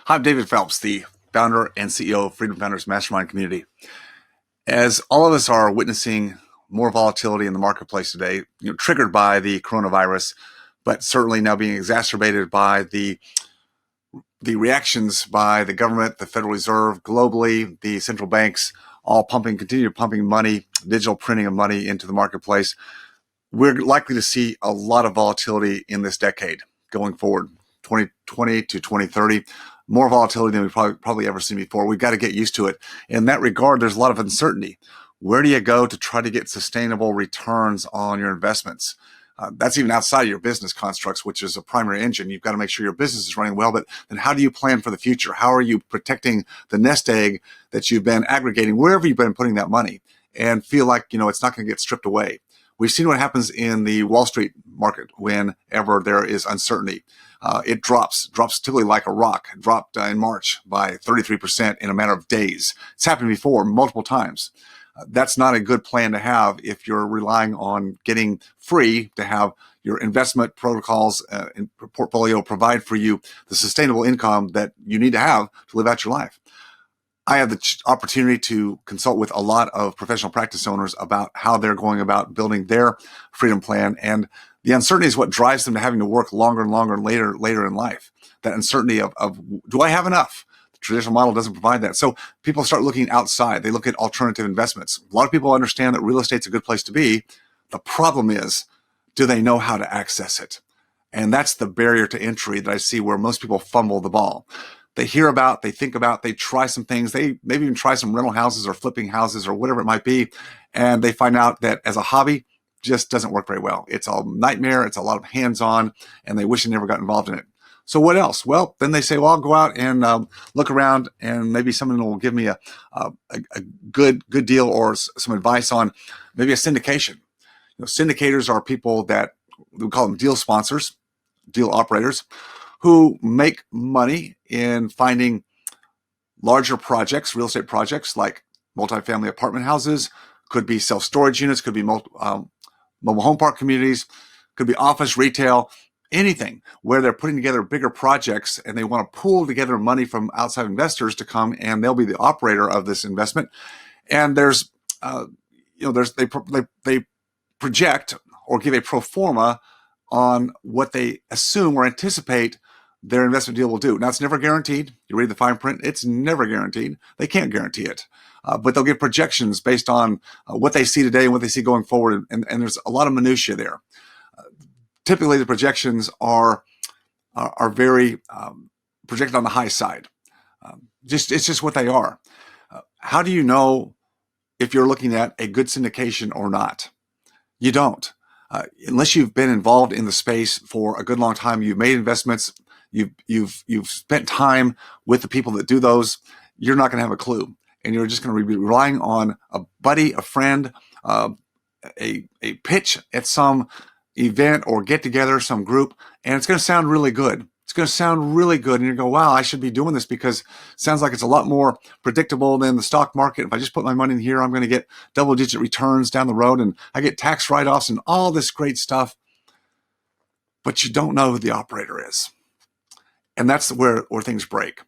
Hi, I'm David Phelps, the founder and CEO of Freedom Founders Mastermind Community. As all of us are witnessing more volatility in the marketplace today, triggered by the coronavirus, but certainly now being exacerbated by the reactions by the government, the Federal Reserve, globally, the central banks, all continue pumping money, digital printing of money into the marketplace. We're likely to see a lot of volatility in this decade going forward, 2020 to 2030. More volatility than we've probably ever seen before. We've got to get used to it. In that regard, there's a lot of uncertainty. Where do you go to try to get sustainable returns on your investments? That's even outside of your business constructs, which is a primary engine. You've got to make sure your business is running well, but then how do you plan for the future? How are you protecting the nest egg that you've been aggregating, wherever you've been putting that money, and feel like, it's not going to get stripped away? We've seen what happens in the Wall Street market whenever there is uncertainty. It drops typically like a rock. It dropped in March by 33% in a matter of days. It's happened before multiple times. That's not a good plan to have if you're relying on getting free to have your investment protocols and portfolio provide for you the sustainable income that you need to have to live out your life. I have the opportunity to consult with a lot of professional practice owners about how they're going about building their freedom plan. And the uncertainty is what drives them to having to work longer and longer and later in life. That uncertainty of do I have enough? The traditional model doesn't provide that. So people start looking outside. They look at alternative investments. A lot of people understand that real estate's a good place to be. The problem is, do they know how to access it? And that's the barrier to entry that I see where most people fumble the ball. They hear about, they think about, they try some things. They maybe even try some rental houses or flipping houses or whatever it might be. And they find out that as a hobby, just doesn't work very well. It's a nightmare. It's a lot of hands-on, and they wish they never got involved in it. So what else? Well, then they say, well, I'll go out and look around, and maybe someone will give me a good deal or some advice on maybe a syndication. Syndicators are people that we call them deal sponsors, deal operators, who make money in finding larger projects, real estate projects like multifamily apartment houses, could be self-storage units, could be mobile home park communities, could be office, retail, anything where they're putting together bigger projects and they want to pool together money from outside investors to come, and they'll be the operator of this investment. And they project or give a pro forma on what they assume or anticipate their investment deal will do. Now, it's never guaranteed. You read the fine print, it's never guaranteed. They can't guarantee it. But they'll give projections based on what they see today and what they see going forward. And there's a lot of minutia there. Typically, the projections are very projected on the high side. It's just what they are. How do you know if you're looking at a good syndication or not? You don't. Unless you've been involved in the space for a good long time, you've made investments, you've spent time with the people that do those, you're not going to have a clue. And you're just going to be relying on a buddy, a friend, a pitch at some event or get together, some group, and it's going to sound really good. It's going to sound really good. And you go, wow, I should be doing this because it sounds like it's a lot more predictable than the stock market. If I just put my money in here, I'm going to get double-digit returns down the road, and I get tax write-offs and all this great stuff. But you don't know who the operator is. And that's where things break.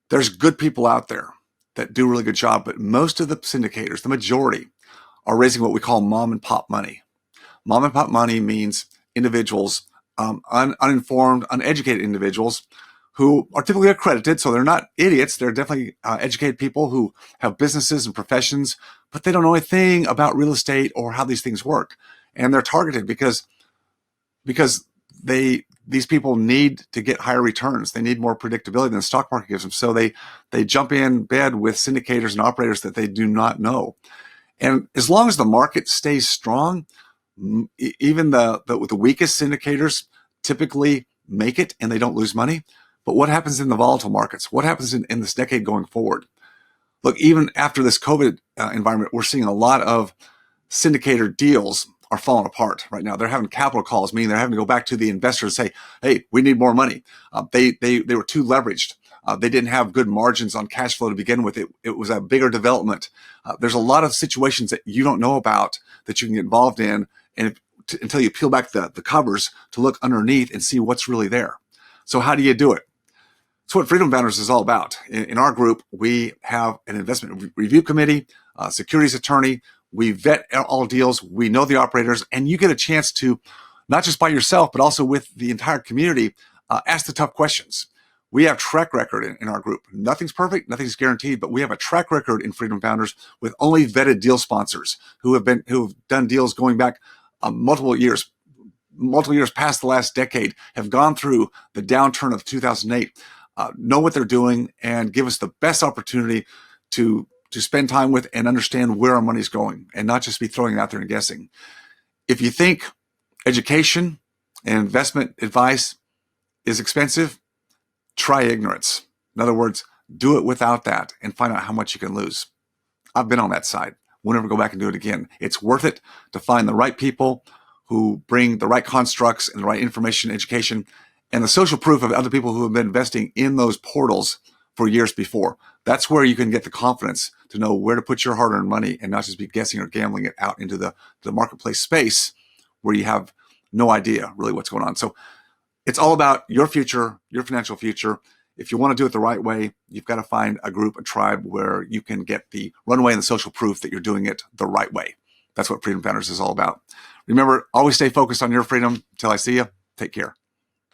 There's good people out there that do a really good job, but most of the syndicators, the majority, are raising what we call mom and pop money. Mom and pop money means individuals, uninformed, uneducated individuals who are typically accredited. So they're not idiots. They're definitely educated people who have businesses and professions, but they don't know anything about real estate or how these things work. And they're targeted because these people need to get higher returns. They need more predictability than the stock market gives them. So they jump in bed with syndicators and operators that they do not know. And as long as the market stays strong, even the weakest syndicators typically make it and they don't lose money. But what happens in the volatile markets? What happens in this decade going forward? Look, even after this COVID environment, we're seeing a lot of syndicator deals are falling apart right now. They're having capital calls, meaning they're having to go back to the investors and say, hey, we need more money. They were too leveraged. They didn't have good margins on cash flow to begin with. It was a bigger development. There's a lot of situations that you don't know about that you can get involved in, and until you peel back the covers to look underneath and see what's really there. So how do you do it? That's what Freedom Founders is all about. In our group, we have an investment review committee, a securities attorney. We vet all deals. We know the operators, and you get a chance to, not just by yourself, but also with the entire community, ask the tough questions. We have track record in our group. Nothing's perfect, nothing's guaranteed, but we have a track record in Freedom Founders with only vetted deal sponsors who have done deals going back multiple years past the last decade, have gone through the downturn of 2008, know what they're doing, and give us the best opportunity to spend time with and understand where our money's going, and not just be throwing it out there and guessing. If you think education and investment advice is expensive, try ignorance. In other words, do it without that and find out how much you can lose. I've been on that side. We'll never go back and do it again. It's worth it to find the right people who bring the right constructs and the right information, education, and the social proof of other people who have been investing in those portals for years before. That's where you can get the confidence to know where to put your hard-earned money and not just be guessing or gambling it out into the marketplace space where you have no idea really what's going on. So it's all about your future, your financial future. If you want to do it the right way, you've got to find a group, a tribe where you can get the runway and the social proof that you're doing it the right way. That's what Freedom Founders is all about. Remember, always stay focused on your freedom. Until I see you, take care.